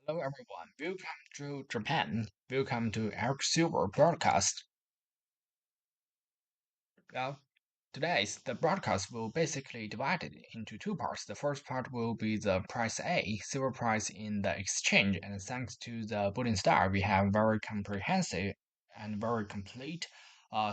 Hello everyone, welcome to Japan. Welcome to our Silber broadcast. Well, the broadcast will basically divide it into two parts. The first part will be the price A, silver price in the exchange, and thanks to the bullion star, we have very comprehensive and very complete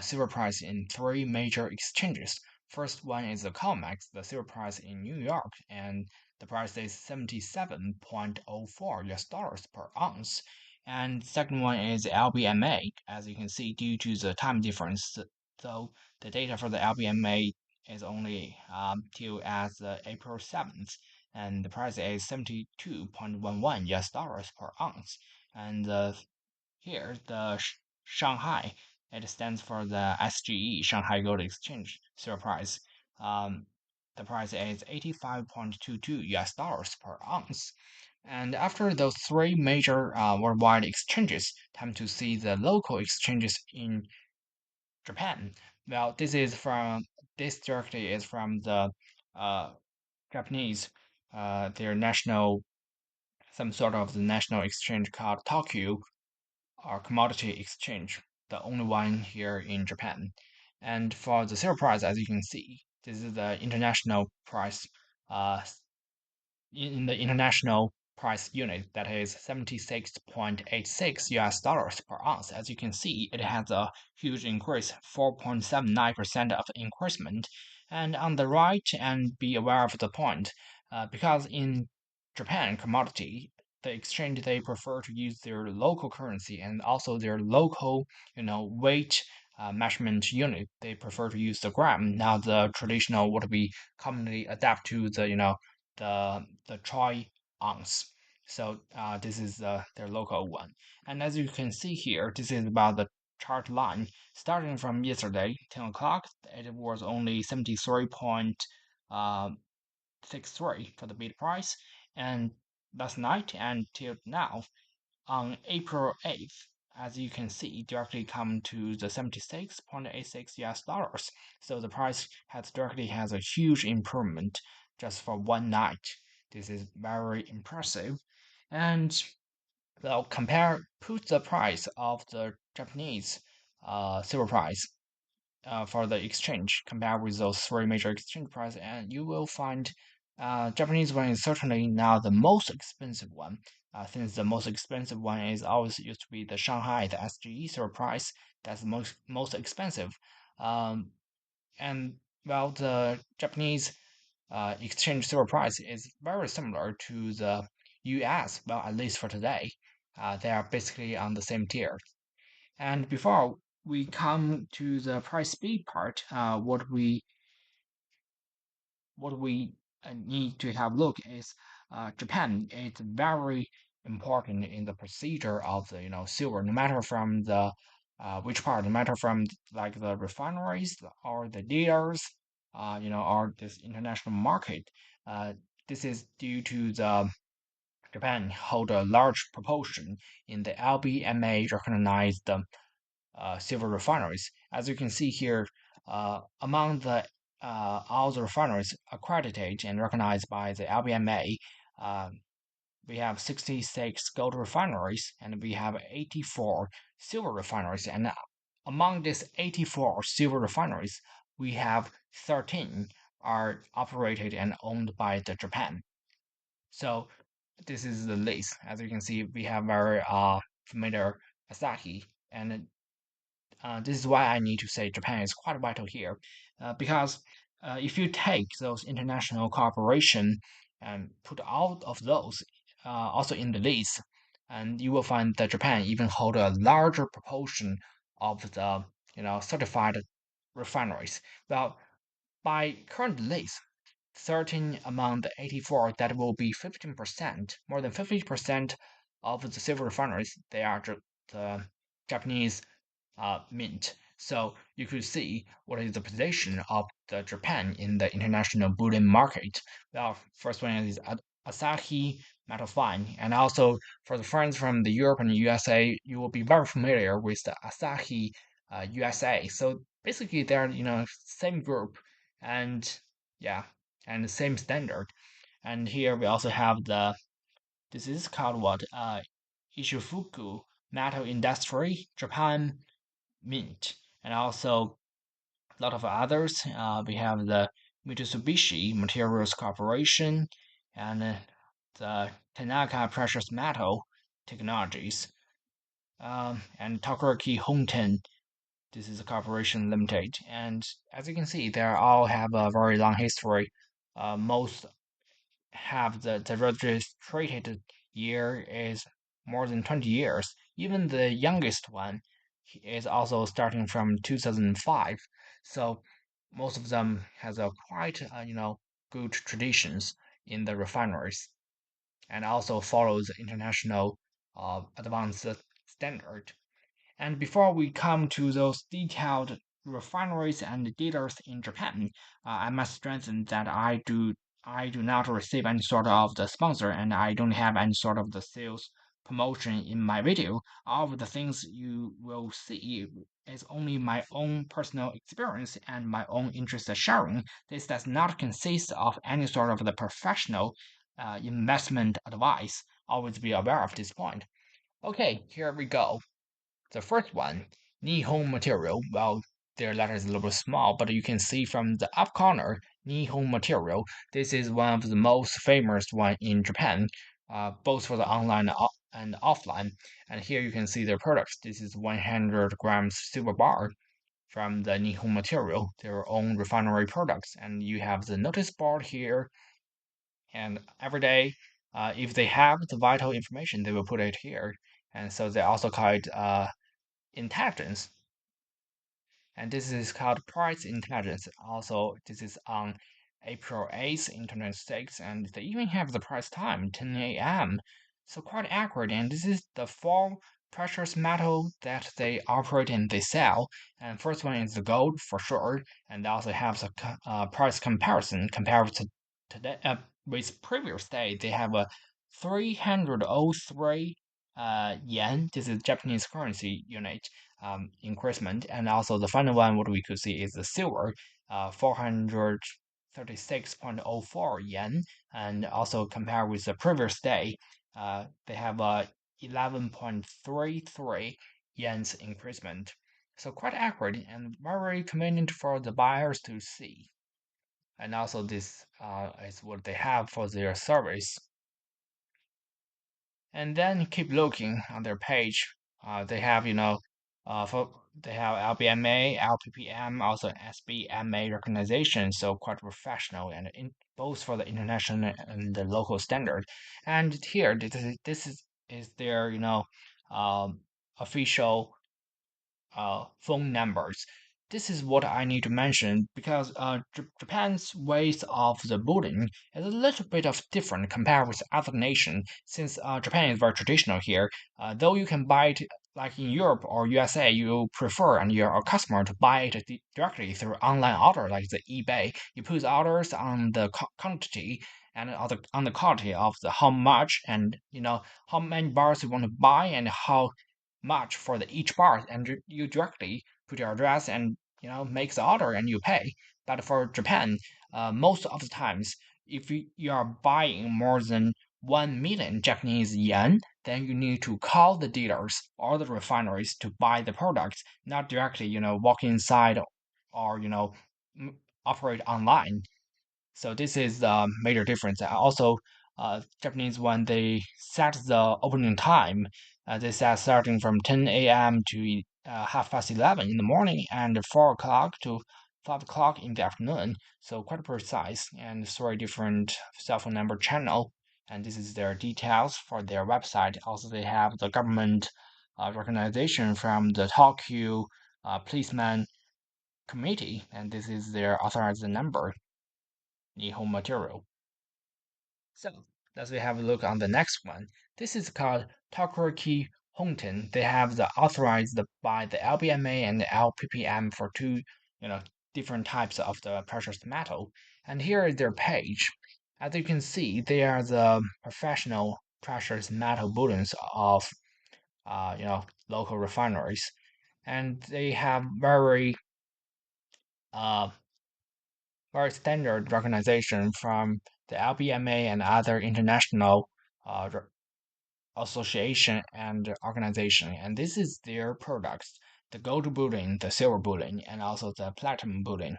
silver price in three major exchanges. First one is the COMEX, the silver price in New York, and the price is 77.04 US dollars per ounce. And second one is LBMA, as you can see, due to the time difference. So the data for the LBMA is only till as April 7th, and the price is 72.11 US dollars per ounce. And here, the Shanghai, it stands for the SGE, Shanghai Gold Exchange share price. The price is 85.22 US dollars per ounce. And after those three major worldwide exchanges, time to see the local exchanges in Japan. Well, this directly is from the uh, Japanese, their national, some sort of the national exchange called Tokyo or commodity exchange, the only one here in Japan. And for the sale price, as you can see, this is the international price uh, in the international price unit that is 76.86 US dollars per ounce. As you can see, it has a huge increase, 4.79% of increasement. And on the right, and be aware of the point, because in Japan commodity, the exchange they prefer to use their local currency and also their local, weight measurement unit. They prefer to use the gram. Now the traditional would be commonly adapt to the troy ounce. So this is their local one. And as you can see here, this is about the chart line. Starting from yesterday, 10 o'clock, it was only 73.63 for the bid price. And last night until now, on April 8th, as you can see, directly come to the 76.86 US dollars. So the price has a huge improvement just for one night. This is very impressive. And well, put the price of the Japanese silver price for the exchange, compare with those three major exchange price, and you will find Japanese one is certainly now the most expensive one. Since the most expensive one is always used to be the Shanghai, the SGE silver price, that's the most expensive. Um, and well, the Japanese exchange silver price is very similar to the US. Well, at least for today, they are basically on the same tier. And before we come to the price speed part, what we need to have look is Japan. It's very important in the procedure of the silver, no matter from the which part, no matter from like the refineries or the dealers, or this international market. Uh, this is due to the Japan hold a large proportion in the LBMA recognized silver refineries. As you can see here, among the all the refineries accredited and recognized by the LBMA, uh, we have 66 gold refineries and we have 84 silver refineries. And among these 84 silver refineries, we have 13 are operated and owned by the Japan. So this is the list. As you can see, we have very familiar Asahi, and this is why I need to say Japan is quite vital here, because if you take those international cooperation and put all of those also in the list, and you will find that Japan even hold a larger proportion of the certified refineries. Well, by current list, 13 among the 84, that will be 15%, more than 50% of the silver refineries, they are the Japanese mint. So you could see what is the position of the Japan in the international bullion market. Well, first one is Asahi Metal Fine, and also for the friends from the Europe and USA, you will be very familiar with the Asahi USA. So basically, they're same group, and yeah, and the same standard. And here we also have the This is called what? Ishifuku Metal Industry, Japan Mint, and also a lot of others. We have the Mitsubishi Materials Corporation and the Tanaka Precious Metal Technologies, and Tokoroki Honten. This is a corporation limited, and as you can see, they all have a very long history. Most have the registered year is more than 20 years. Even the youngest one is also starting from 2005. So most of them has a quite good traditions in the refineries and also follows international advanced standard. And before we come to those detailed refineries and dealers in Japan, I must strengthen that I do not receive any sort of the sponsor and I don't have any sort of the sales promotion in my video. All of the things you will see is only my own personal experience and my own interest sharing. This does not consist of any sort of the professional investment advice. Always be aware of this point. Okay, here we go. The first one, Nihon material. Well, their letter is a little bit small, but you can see from the up corner, Nihon material. This is one of the most famous one in Japan, both for the online and offline. And here you can see their products. This is 100 grams silver bar from the Nihon material, their own refinery products. And you have the notice board here. And every day, if they have the vital information, they will put it here. And so they also call it intelligence, and this is called price intelligence. Also, this is on April 8th in 2006, and they even have the price time 10 a.m. So quite accurate. And this is the four precious metal that they operate and they sell. And first one is the gold for sure, and they also have the price comparison compared to today with previous day. They have a 303 yen. This is Japanese currency unit increment. And also the final one, what we could see is the silver, 436.04 yen. And also compared with the previous day, they have a 11.33 yen's increment. So quite accurate and very convenient for the buyers to see. And also this is what they have for their service. And then keep looking on their page. They have, they have LBMA, LPPM, also SBMA recognition, so quite professional and both for the international and the local standard. And here, this is their, official phone numbers. This is what I need to mention because Japan's ways of the bullion is a little bit of different compared with other nations. Since Japan is very traditional here, though you can buy it like in Europe or USA, you prefer and you're a customer to buy it directly through online order like the eBay. You put orders on the quantity and on the quality of the how much and how many bars you want to buy and how much for the each bar, and you directly put your address and make the order and you pay. But for Japan, most of the times, if you are buying more than 1 million Japanese yen, then you need to call the dealers or the refineries to buy the products, not directly walk inside or operate online. So this is the major difference. Also, Japanese when they set the opening time, they set starting from 10 a.m. to half past 11 in the morning and 4 o'clock to 5 o'clock in the afternoon. So quite precise and three different cell phone number channel. And this is their details for their website. Also, they have the government recognition from the Tokyo Policeman Committee, and this is their authorized number. Nihon material. So let's have a look on the next one. This is called Tokoroki Honten. They have the authorized by the LBMA and the LPPM for two, different types of the precious metal. And here is their page. As you can see, they are the professional precious metal bullions of, local refineries, and they have uh, very standard recognition from the LBMA and other international association and organization, and this is their products: the gold bullion, the silver bullion, and also the platinum bullion.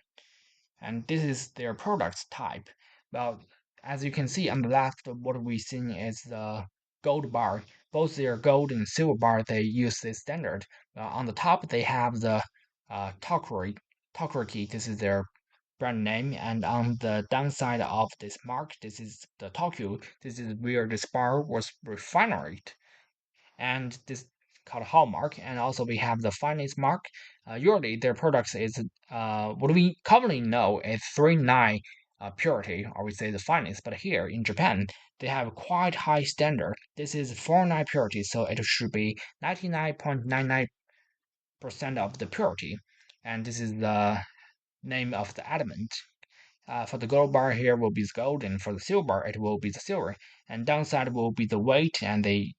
And this is their products type. Well, as you can see on the left, what we've seen is the gold bar. Both their gold and silver bar, they use this standard. On the top, they have the Tokuri. This is their brand name, and on the downside of this mark, this is the Tokyo. This is where this bar was refined, and this called hallmark. And also we have the finance mark. Usually their products is what we commonly know is 3.9 purity, or we say the finest. But here in Japan, they have quite high standard. This is 4.9 purity, so it should be 99.99% of the purity. And this is the name of the element. For the gold bar here will be the gold, and for the silver bar it will be the silver. And downside will be the weight, and they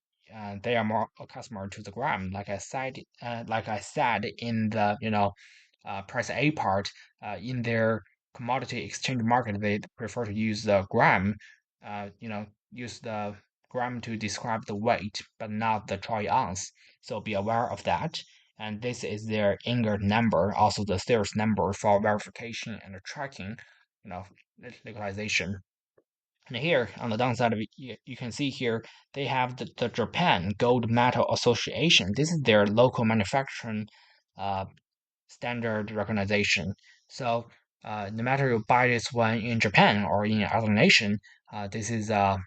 are more accustomed to the gram. Like I said in the price A part, in their commodity exchange market, they prefer to use the gram. Use the gram to describe the weight, but not the troy ounce. So be aware of that. And this is their ingot number, also the serious number for verification and tracking, you know, legalization. And here on the downside of it, you can see here they have the Japan Gold Metal Association. This is their local manufacturing uh, standard recognition. So no matter you buy this one in Japan or in other nation, this is a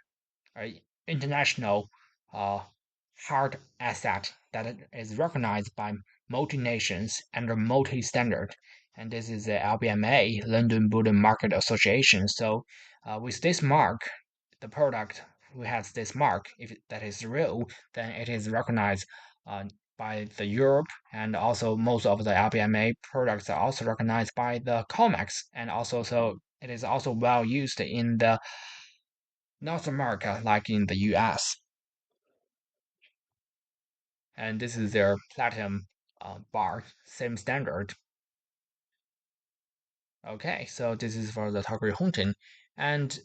international uh, hard asset that is recognized by multi-nations under multi-standard. And this is the LBMA, London Bullion Market Association. So with this mark, the product who has this mark, if that is real, then it is recognized by the Europe, and also most of the LBMA products are also recognized by the COMEX, and also so it is also well used in the North America, like in the US. And this is their platinum bar, same standard. Okay, so this is for the Takuri Honten. And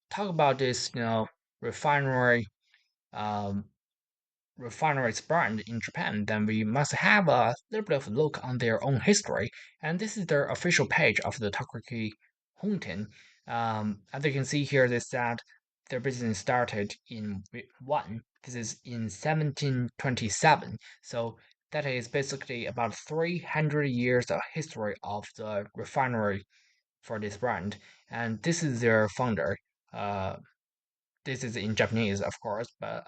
talk about this, refinery um, refineries brand in Japan, then we must have a little bit of a look on their own history. And this is their official page of the Takoyaki Honten. As you can see here, they said their business started in one. This is in 1727. So that is basically about 300 years of history of the refinery for this brand. And this is their founder. Uh, this is in Japanese, of course, but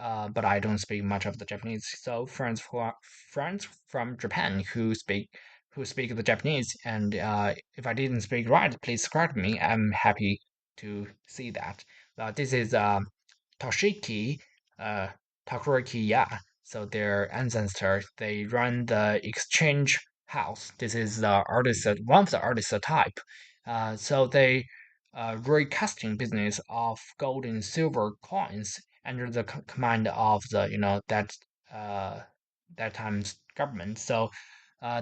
I don't speak much of the Japanese. So friends from Japan who speak the Japanese, and if I didn't speak right, please correct me. I'm happy to see that. This is Toshiki uh, Takurakiya. So their ancestors, they run the exchange house. This is the artist, one of the artist type. So they recasting business of gold and silver coins under the command of the that time's government. So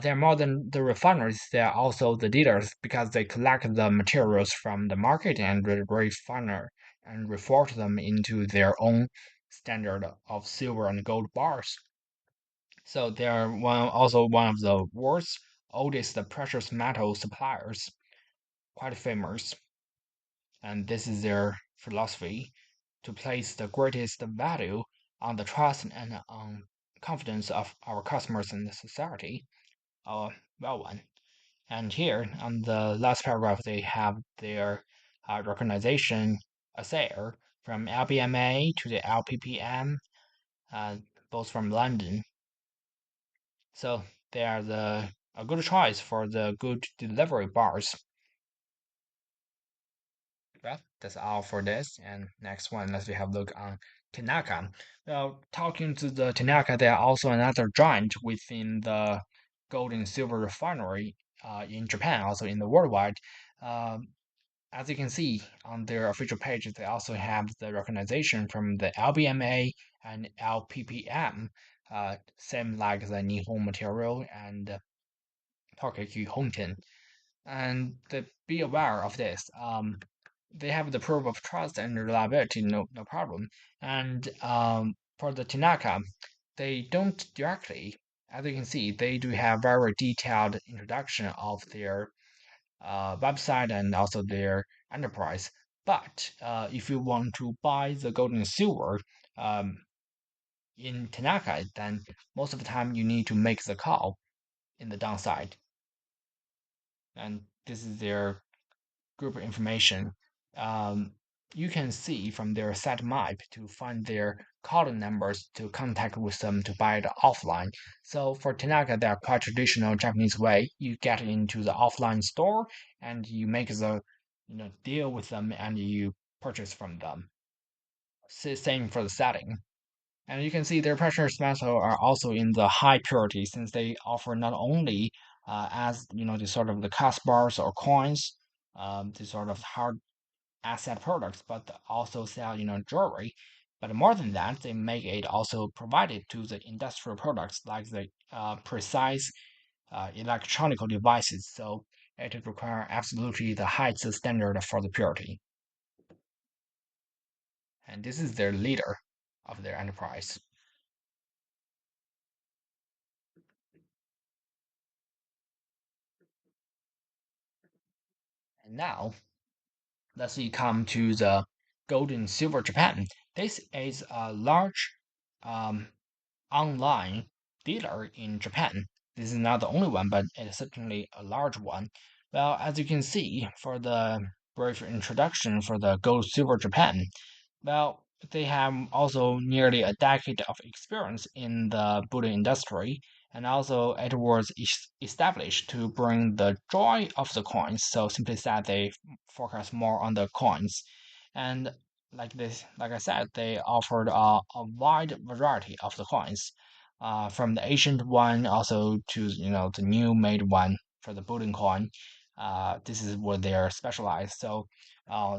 they're more than the refineries; they're also the dealers because they collect the materials from the market and refiner and reform them into their own standard of silver and gold bars. So they are also one of the world's oldest precious metal suppliers, quite famous. And this is their philosophy: to place the greatest value on the trust and confidence of our customers and the society. Well one. And here on the last paragraph, they have their recognition assayer from LBMA to the LPPM, uh, both from London. So they are a good choice for the good delivery bars. Well, that's all for this. And next one, let's have a look on Tanaka. Well, talking to the Tanaka, they are also another giant within the gold and silver refinery in Japan, also in the worldwide. Um, as you can see on their official page, they also have the recognition from the LBMA and LPPM, same like the Nihon Material and Tokachi Honten. And be aware of this. They have the proof of trust and reliability, no problem. And for the Tanaka, they don't directly, as you can see, they do have very detailed introduction of their website and also their enterprise. But if you want to buy the gold and silver um, in Tanaka, then most of the time you need to make the call in the downside. And this is their group information. Um, you can see from their set map to find their calling numbers to contact with them to buy it offline. So for Tanaka, they are quite traditional Japanese way. You get into the offline store and you make the deal with them and you purchase from them. Same for the setting. And you can see their precious metal are also in the high purity since they offer not only as the sort of the cast bars or coins, the sort of hard asset products, but also sell jewelry. But more than that, they make it also provided to the industrial products like the precise electronic devices. So it requires absolutely the highest standard for the purity. And this is their leader of their enterprise. And now let's see come to the gold and silver Japan. This is a large um, online dealer in Japan. This is not the only one, but it's certainly a large one. Well, as you can see, for the brief introduction for the gold silver Japan, well, they have also nearly a decade of experience in the bullion industry, and also it was established to bring the joy of the coins. So simply said, they focus more on the coins, and like I said, they offered a wide variety of the coins, from the ancient one also to the new made one for the bullion coin. This is what they are specialized. So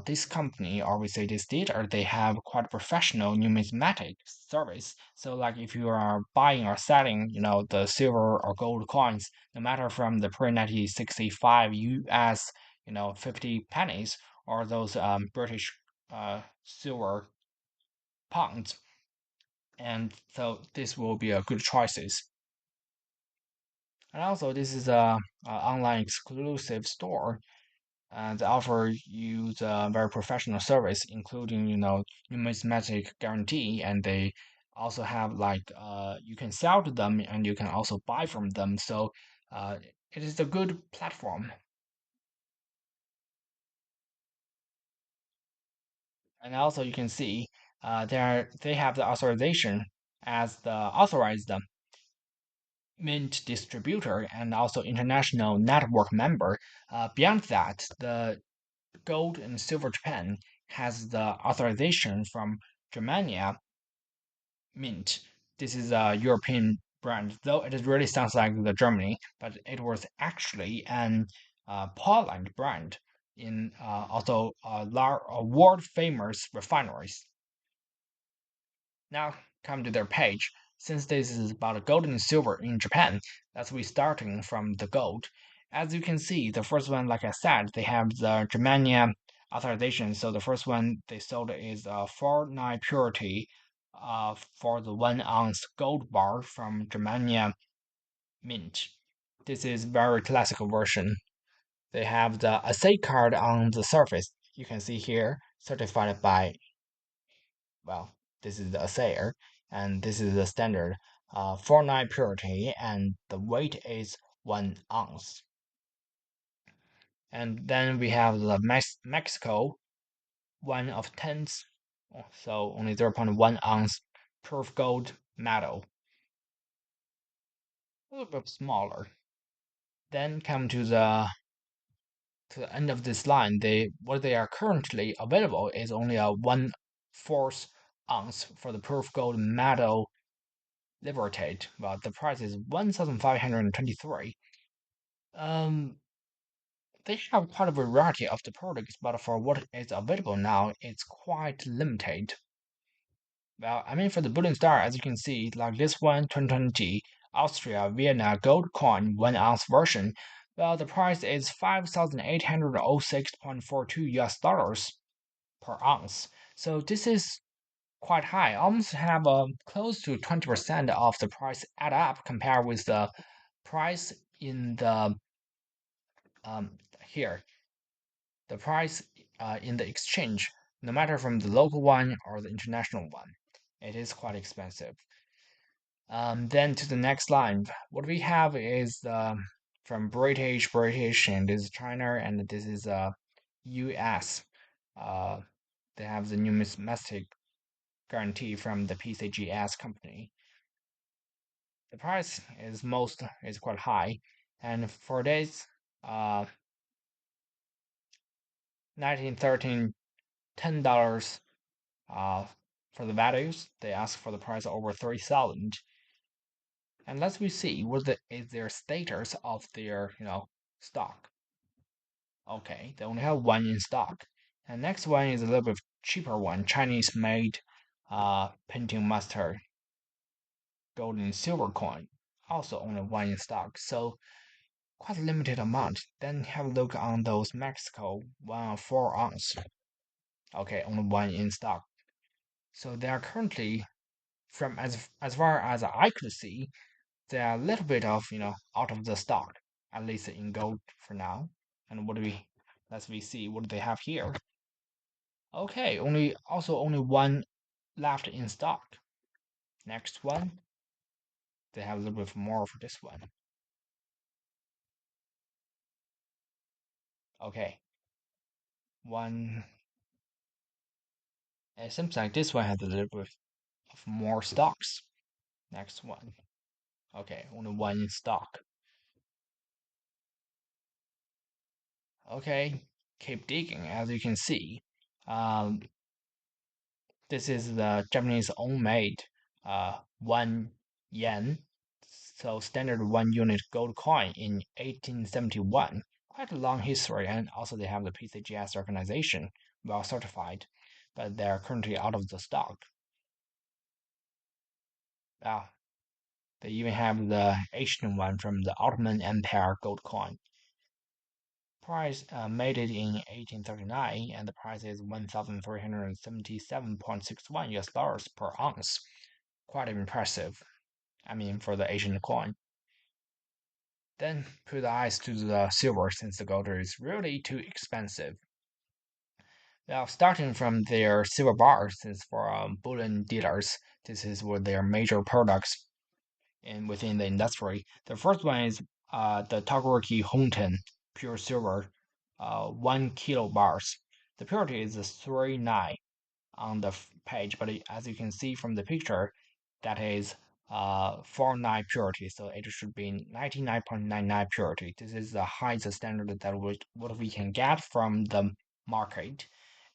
this company, or we say this dealer, they have quite professional numismatic service. So like if you are buying or selling, the silver or gold coins, no matter from the pre-1965 US, 50 pennies, or those British silver pounds, and so this will be a good choices. And also, this is a online exclusive store and they offer you the very professional service, including numismatic guarantee, and they also have like you can sell to them and you can also buy from them. So uh, it is a good platform. And also you can see they have the authorization as the authorized mint distributor and also international network member. Beyond that, the Gold and Silver Japan has the authorization from Germania Mint. This is a European brand, though it really sounds like the Germany, but it was actually an Poland brand in also a world famous refineries. Now come to their page. Since this is about gold and silver in Japan, that's we starting from the gold. As you can see, the first one, like I said, they have the Germania authorization. So the first one they sold is a 49 purity for the 1 ounce gold bar from Germania Mint. This is very classical version. They have the assay card on the surface. You can see here, certified by well, this is the assayer, and this is the standard 49 purity, and the weight is 1 ounce. And then we have the Mexico, one of tenths, so only 0.1 ounce proof gold metal, a little bit smaller. Then come to the end of this line. What they are currently available is only a 1/4 ounce for the proof gold metal Libertate. Well, the price is 1,523. Um, they have quite a variety of the products, but for what is available now, it's quite limited. Well, I mean, for the Bullion Star, as you can see, like this one, 2020 Austria Vienna gold coin 1 ounce version. Well, the price is 5,806.42 US dollars per ounce. So this is quite high, almost have close to 20% of the price add up compared with the price in the um, here, the price in the exchange, no matter from the local one or the international one. It is quite expensive. Then to the next line, what we have is from British, and this is China, and this is U.S. Uh, they have the numismatic guarantee from the PCGS company. The price is quite high, and for this, 1913 $10 for the values. They ask for the price over 30,000. And let's we see is their status of their stock. Okay, they only have one in stock. And next one is a little bit cheaper one, Chinese made painting master gold and silver coin. Also only one in stock. So quite a limited amount. Then have a look on those Mexico 4 ounce. Okay, only one in stock. So they are currently, from as far as I could see, they are a little bit of out of the stock, at least in gold for now. And let's see what do they have here. Okay, only one left in stock. Next one, they have a little bit more for this one. Okay, one. It seems like this one has a little bit of more stocks. Next one. Okay, only one in stock. Okay, keep digging. As you can see, this is the Japanese own made 1 yen, so standard 1 unit gold coin in 1871. Quite a long history, and also they have the PCGS organization, well certified, but they're currently out of the stock. Wow. They even have the Asian one from the Ottoman Empire gold coin. Price made it in 1839, and the price is 1,377.61 US dollars per ounce. Quite impressive. I mean, for the Asian coin. Then put the eyes to the silver since the gold is really too expensive. Now, starting from their silver bars, since for bullion dealers, this is what their major products within the industry. The first one is the Togoroki Honten pure silver, 1 kilo bars. The purity is 3.9 on the page, but as you can see from the picture, that is 4.9 purity, so it should be 99.99 purity. This is the highest standard that what we can get from the market.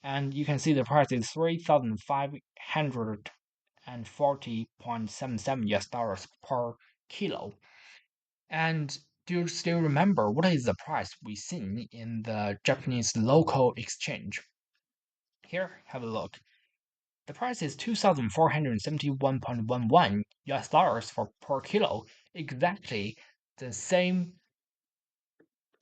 And you can see the price is 3,540.77 US dollars per kilo. And do you still remember what is the price we seen in the Japanese local exchange? Here, have a look. The price is 2,471.11 US dollars for per kilo, exactly the same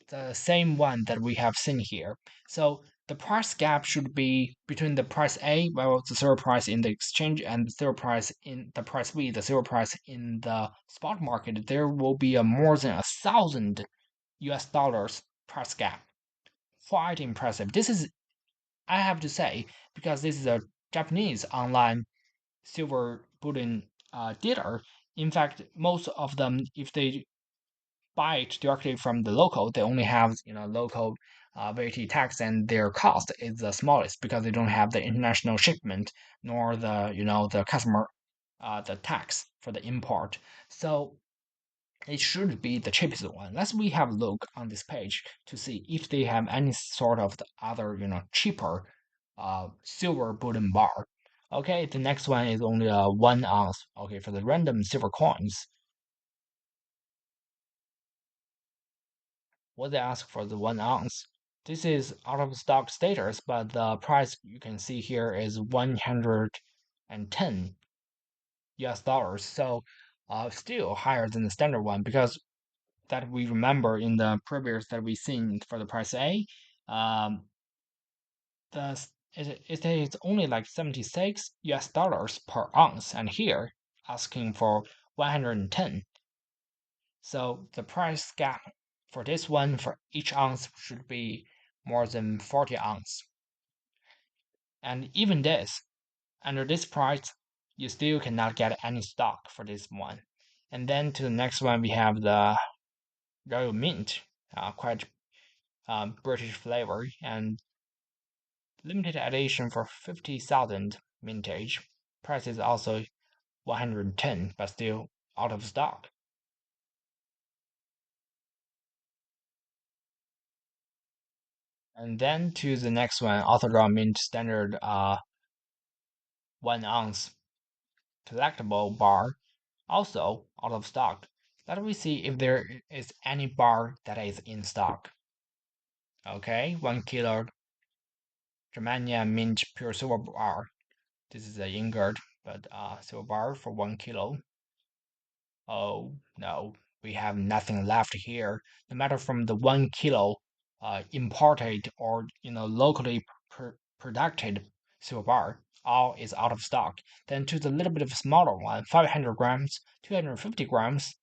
one that we have seen here. So the price gap should be between the price A, well, the silver price in the exchange, and the silver price in the price B, the silver price in the spot market. There will be a more than 1,000 US dollars price gap. Quite impressive. This is, I have to say, because this is a Japanese online silver bullion dealer. In fact, most of them, if they buy it directly from the local, they only have local VAT tax, and their cost is the smallest because they don't have the international shipment nor the the customer the tax for the import. So it should be the cheapest one. Let's we have a look on this page to see if they have any sort of the other cheaper silver bullion bar. Okay, the next one is only 1 ounce. Okay, for the random silver coins, what they ask for the 1 ounce. This is out of stock status, but the price you can see here is 110 US dollars. So still higher than the standard one, because that we remember in the previous that we seen for the price A, um, the it is only like $76 per ounce, and here asking for 110. So the price gap for this one for each ounce should be more than 40 ounce. And even this, under this price, you still cannot get any stock for this one. And then to the next one, we have the Royal Mint, quite British flavor, and limited edition for 50,000 mintage. Price is also 110, but still out of stock. And then to the next one, also Royal Mint standard 1 ounce collectible bar, also out of stock. Let me see if there is any bar that is in stock. Okay, 1 kilo Germania Mint Pure Silver Bar. This is a ingot, but silver bar for 1 kilo. Oh no, we have nothing left here. No matter from the 1 kilo imported or locally produced silver bar, all is out of stock. Then to the little bit of smaller one, 500 grams, 250 grams,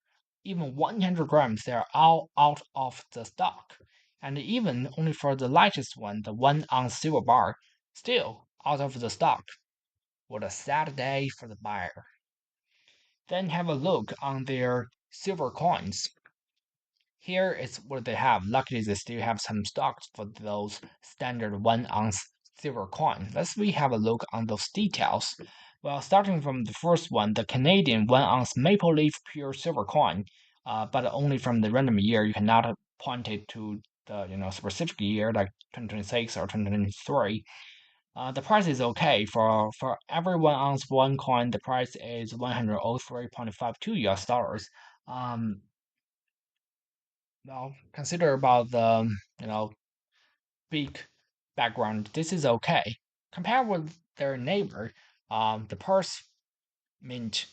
even 100 grams, they are all out of the stock. And even only for the lightest one, the 1 ounce silver bar, still out of the stock. What a sad day for the buyer. Then have a look on their silver coins. Here is what they have. Luckily, they still have some stocks for those standard 1 ounce silver coin. Let's have a look on those details. Well, starting from the first one, the Canadian 1 ounce maple leaf pure silver coin, but only from the random year. You cannot point it to the specific year like 2026 or 2023. The price is okay for every 1 ounce one coin. The price is $103.52. Now consider about the big background. This is okay. Compared with their neighbor, the Purse Mint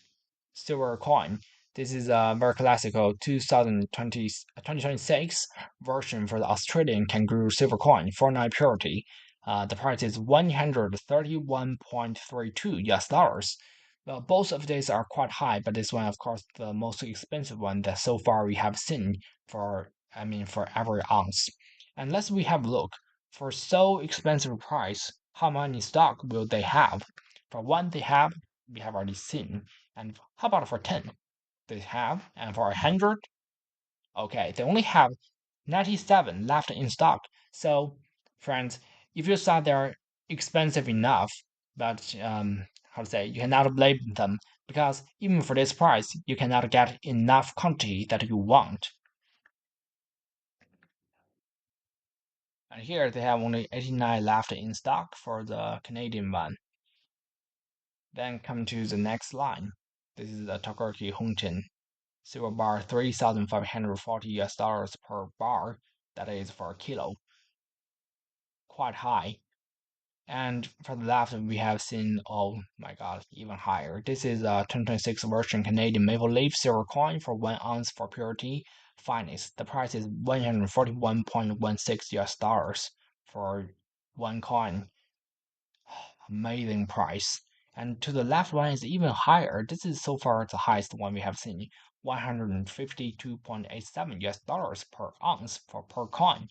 silver coin. This is a very classical 2026 version for the Australian kangaroo silver coin, 49 purity. The price is $131.32. Well, both of these are quite high, but this one, of course, the most expensive one that so far we have seen for every ounce. And let's have a look for so expensive price. How many stock will they have? For one, we have already seen. And how about for 10? They have. And for 100? Okay, they only have 97 left in stock. So, friends, if you thought they're expensive enough, but how to say, you cannot blame them because even for this price, you cannot get enough quantity that you want. And here they have only 89 left in stock for the Canadian one. Then come to the next line. This is the Tokarki Hongchen silver bar, $3,540 per bar. That is for a kilo. Quite high. And for the left, we have seen, oh my god, even higher. This is a 2026 version Canadian maple leaf silver coin for 1 ounce for purity finest. The price is $141.16 for one coin. Amazing price. And to the left one is even higher. This is so far the highest one we have seen. $152.87 per ounce for per coin.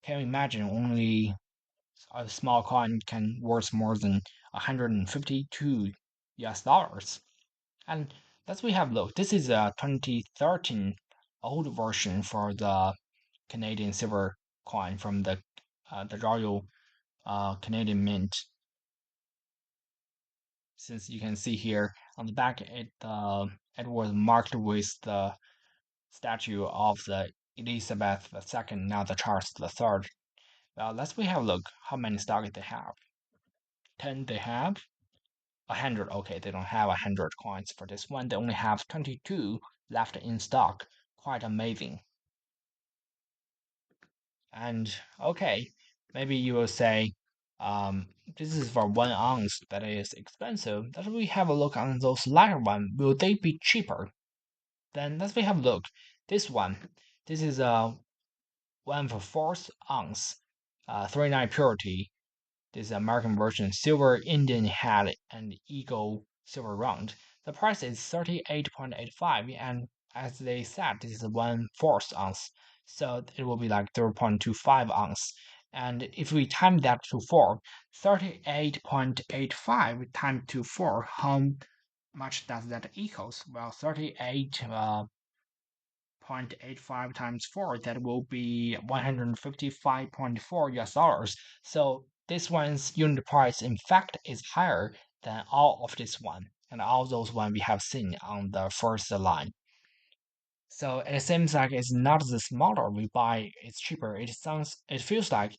Can you imagine only a small coin can worth more than $152? And let's have a look. This is a 2013 old version for the Canadian silver coin from the Royal Canadian Mint. Since you can see here on the back, it was marked with the statue of the Elizabeth II, now the Charles III. Well, let's have a look how many stocks they have. 10 they have. 100, okay, they don't have 100 coins for this one. They only have 22 left in stock. Quite amazing. And okay, maybe you will say, this is for 1 ounce that is expensive. Let we have a look on those lighter one. Will they be cheaper? Then let's have a look. This one, this is a 1/4 ounce, 39 purity. this American version, silver Indian head and eagle silver round. The price is 38.85, and as they said, this is 1/4 ounce, so it will be like 0.25 ounce. And if we time that to 4, 38.85 times to 4, how much does that equals? Well, 38 0.85 times 4, that will be 155.4 US dollars. So this one's unit price, in fact, is higher than all of this one and all those one we have seen on the first line. So it seems like it's not the smaller we buy, it's cheaper. It feels like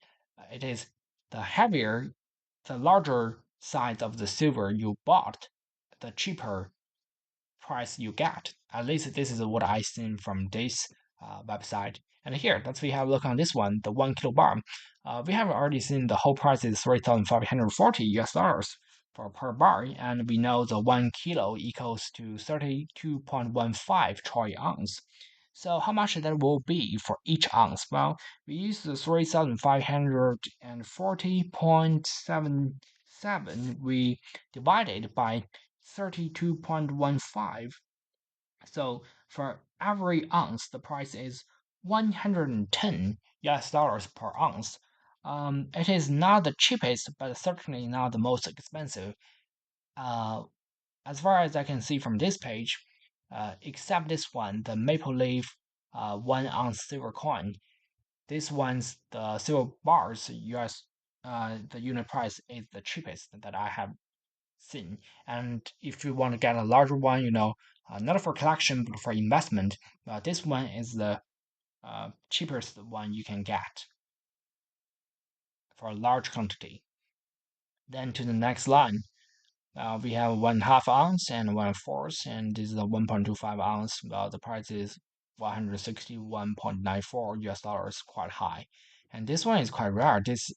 it is the heavier, the larger size of the silver you bought, the cheaper price you get. At least this is what I seen from this website. And here, let's we have a look on this one, the 1 kilo bar. We have already seen the whole price is 3,540 US dollars for per bar, and we know the 1 kilo equals to 32.15 troy ounce. So how much that will be for each ounce? Well, we use the 3,540.77. We divided by 32.15. So for every ounce, the price is 110 US dollars per ounce. It is not the cheapest, but certainly not the most expensive. As far as I can see from this page, except this one, the maple leaf 1 ounce silver coin. This one's the silver bars US, the unit price is the cheapest that I have seen. And if you want to get a larger one, not for collection but for investment, this one is the cheapest one you can get for a large quantity. Then to the next line, we have 1/2 ounce and 1/4, and this is a 1.25 ounce. The price is 161.94 US dollars, quite high. And this one is quite rare. This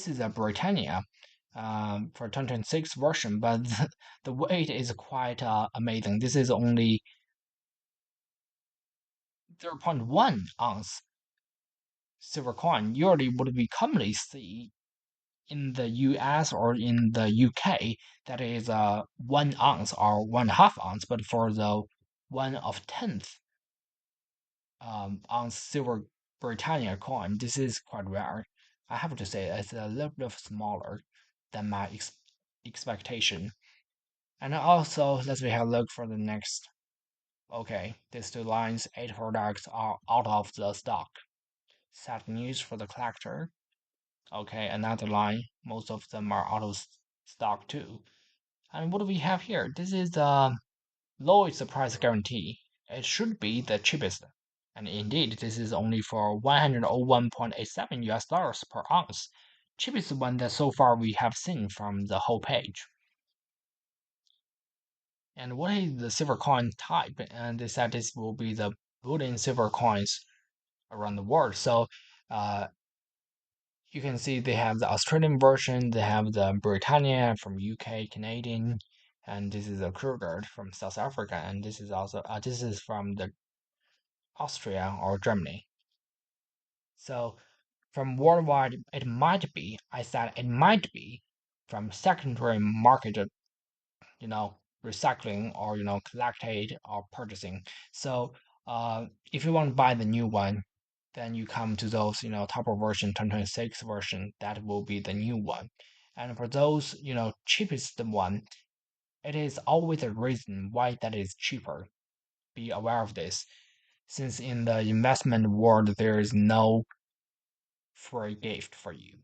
is a Britannia for 2026 version, but the weight is quite amazing. This is only 0.1 ounce silver coin. Usually what we commonly see in the US or in the UK, that is 1 ounce or 1/2 ounce, but for the 1/10 ounce silver Britannia coin, this is quite rare. I have to say it's a little bit smaller than my expectation. And also, let's have a look for the next. Okay, these two lines, 8 products are out of the stock. Sad news for the collector. Okay, another line, most of them are out of stock too. And what do we have here? This is the lowest price guarantee. It should be the cheapest. And indeed, this is only for 101.87 US dollars per ounce. Cheapest one that so far we have seen from the whole page. And what is the silver coin type? And they said this will be the bullion silver coins around the world. So you can see they have the Australian version, they have the Britannia from UK, Canadian, and this is a Kruger from South Africa, and this is also this is from the Austria or Germany. So from worldwide, it might be. I said it might be from secondary market, recycling or collected or purchasing. So if you want to buy the new one, then you come to those top version 2026 version, that will be the new one. And for those cheapest one, it is always a reason why that is cheaper. Be aware of this, since in the investment world there is no free gift for you.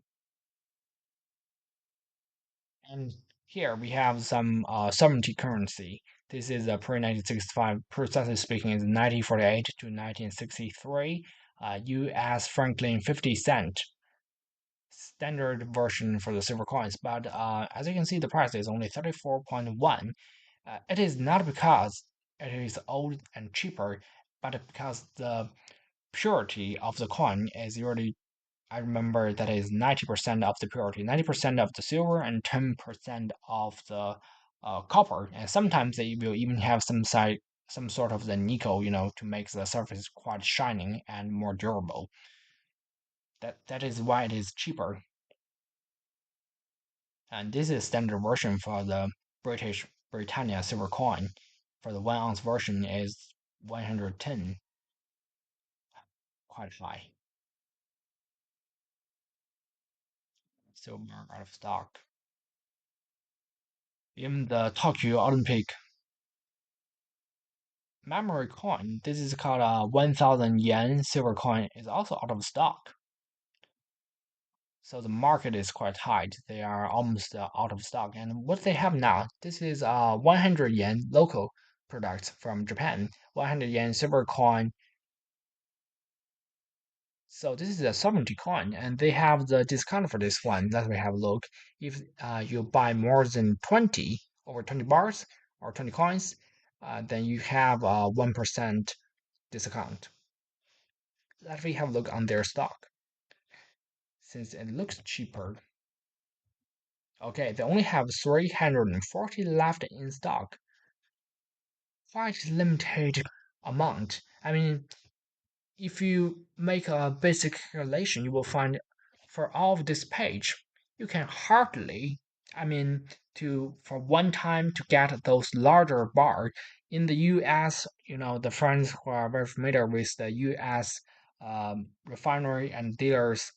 And here we have some sovereignty currency. This is a pre-1965, precisely speaking, is 1948 to 1963. U.S. Franklin 50-cent standard version for the silver coins. But as you can see, the price is only 34.1. It is not because it is old and cheaper, but because the purity of the coin is really, I remember that is 90% of the purity, 90% of the silver and 10% of the copper. And sometimes they will even have some sort of the nickel, to make the surface quite shining and more durable. That is why it is cheaper. And this is standard version for the British Britannia silver coin. For the 1 ounce version is 110, quite high. Silver out of stock. Even the Tokyo Olympic memory coin, this is called a 1000 yen silver coin, is also out of stock. So the market is quite tight. They are almost out of stock. And what they have now, this is a 100 yen local product from Japan, 100 yen silver coin. So this is a sovereignty coin, and they have the discount for this one. Let me have a look. If you buy more than 20, over 20 bars or 20 coins, then you have a 1% discount. Let me have a look on their stock. Since it looks cheaper. Okay, they only have 340 left in stock. Quite limited amount. I mean, if you make a basic calculation, you will find for all of this page, you can hardly, for one time to get those larger bar in the US, the friends who are very familiar with the US refinery and dealers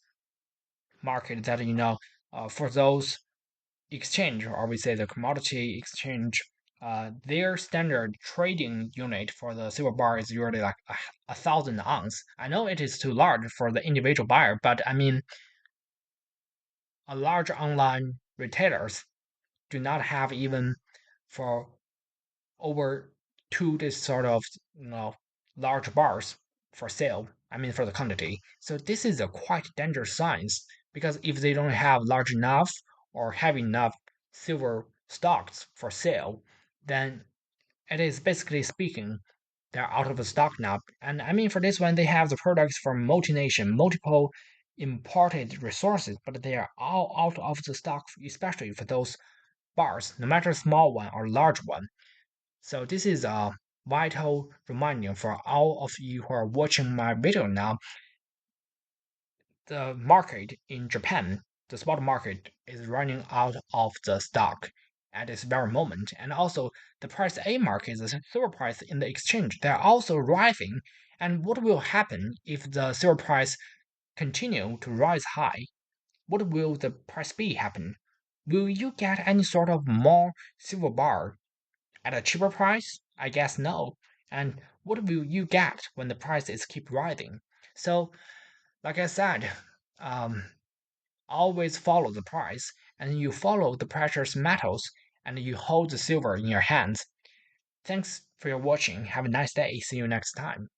market that, for those exchange, or we say the commodity exchange, their standard trading unit for the silver bar is usually like a 1,000 ounce. I know it is too large for the individual buyer, but a large online retailers do not have even for over two this sort of large bars for sale. For the quantity. So this is a quite dangerous science because if they don't have large enough or have enough silver stocks for sale, then it is basically speaking they're out of stock now. And for this one, they have the products from multinational, multiple imported resources, but they are all out of the stock, especially for those bars, no matter small one or large one. So this is a vital reminder for all of you who are watching my video now. The market in Japan, the spot market, is running out of the stock at this very moment. And also the price A market, the silver price in the exchange, they're also rising. And what will happen if the silver price continue to rise high? What will the price B happen? Will you get any sort of more silver bar at a cheaper price? I guess no. And what will you get when the prices keep rising? So, like I said, um, always follow the price, and you follow the precious metals, and you hold the silver in your hands. Thanks for your watching. Have a nice day. See you next time.